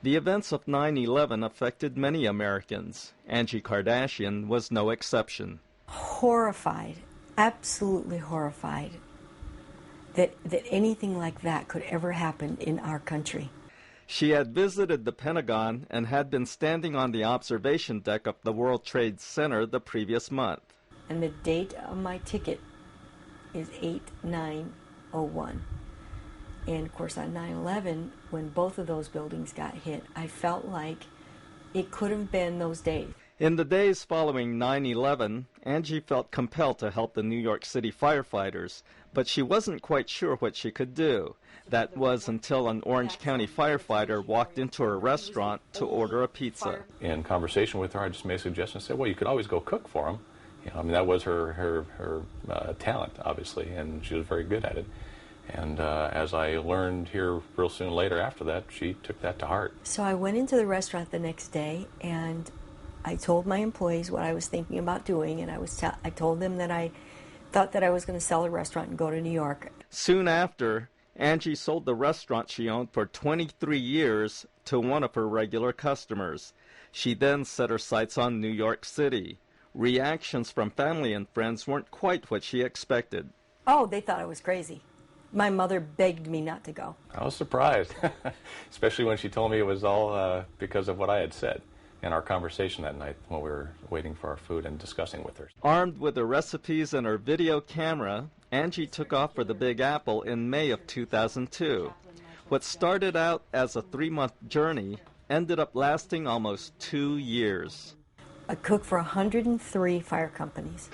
The events of 9/11 affected many Americans. Angie Kardashian was no exception. Horrified, absolutely horrified that anything like that could ever happen in our country. She had visited the Pentagon and had been standing on the observation deck of the World Trade Center the previous month. And the date of my ticket is 8/9/01. And of course on 9/11, when both of those buildings got hit, I felt like it could have been those days. In the days following 9/11, Angie felt compelled to help the New York City firefighters, but she wasn't quite sure what she could do. That was until an Orange County firefighter walked into her restaurant to order a pizza. In conversation with her, I just made a suggestion and said, well, you could always go cook for them. You know, I mean, that was her talent, obviously, and she was very good at it. And as I learned here real soon later after that, she took that to heart. So I went into the restaurant the next day, and I told my employees what I was thinking about doing, and I told them that I thought that I was going to sell the restaurant and go to New York. Soon after, Angie sold the restaurant she owned for 23 years to one of her regular customers. She then set her sights on New York City. Reactions from family and friends weren't quite what she expected. Oh, they thought I was crazy. My mother begged me not to go. I was surprised, especially when she told me it was all because of what I had said in our conversation that night when we were waiting for our food and discussing with her. Armed with her recipes and her video camera, Angie took off for the Big Apple in May of 2002. What started out as a 3-month journey ended up lasting almost 2 years. I cooked for 103 fire companies.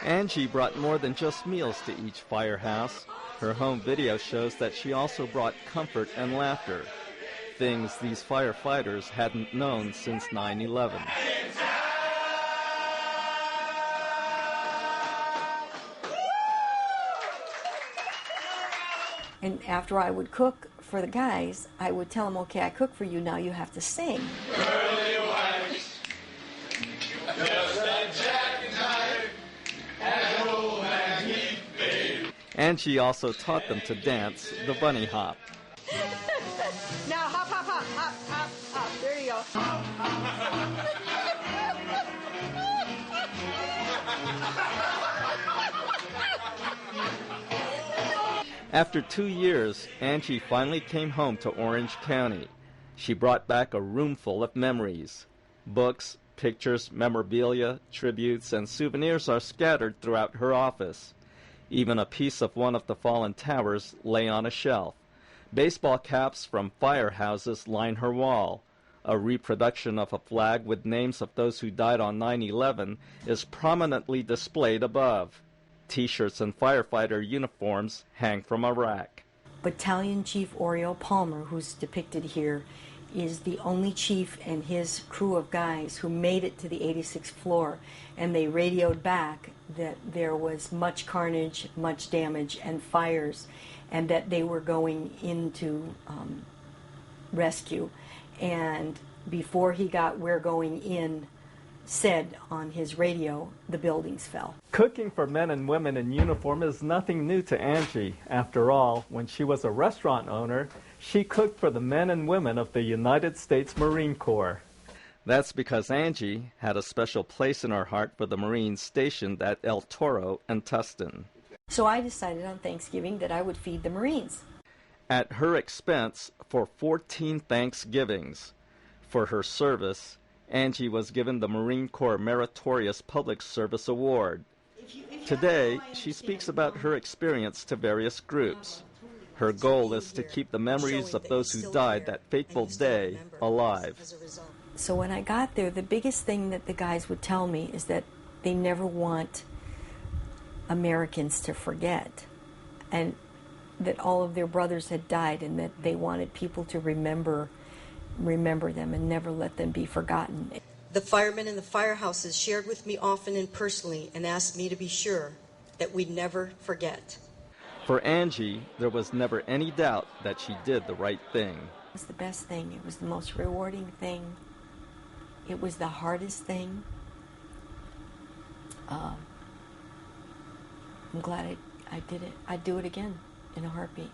Angie brought more than just meals to each firehouse. Her home video shows that she also brought comfort and laughter, things these firefighters hadn't known since 9/11. And after I would cook for the guys, I would tell them, okay, I cooked for you, now you have to sing. Angie also taught them to dance the bunny hop. Now hop, hop, hop, hop, hop, hop. There you go. After 2 years, Angie finally came home to Orange County. She brought back a room full of memories. Books, pictures, memorabilia, tributes, and souvenirs are scattered throughout her office. Even a piece of one of the fallen towers lay on a shelf. Baseball caps from firehouses line her wall. A reproduction of a flag with names of those who died on 9/11 is prominently displayed above. T-shirts and firefighter uniforms hang from a rack. Battalion Chief Oriole Palmer, who's depicted here, is the only chief and his crew of guys who made it to the 86th floor, and they radioed back that there was much carnage, much damage, and fires, and that they were going into rescue. And before he got "we're going in" said on his radio, the buildings fell. Cooking for men and women in uniform is nothing new to Angie. After all, when she was a restaurant owner, she cooked for the men and women of the United States Marine Corps. That's because Angie had a special place in her heart for the Marines stationed at El Toro and Tustin. So I decided on Thanksgiving that I would feed the Marines. At her expense for 14 Thanksgivings. For her service, Angie was given the Marine Corps Meritorious Public Service Award. Today, she speaks about her experience to various groups. Her goal is to keep the memories of those who died that fateful day alive. So when I got there, the biggest thing that the guys would tell me is that they never want Americans to forget, and that all of their brothers had died, and that they wanted people to remember them and never let them be forgotten. The firemen in the firehouses shared with me often and personally and asked me to be sure that we'd never forget. For Angie, there was never any doubt that she did the right thing. It was the best thing. It was the most rewarding thing. It was the hardest thing. I'm glad I did it. I'd do it again in a heartbeat.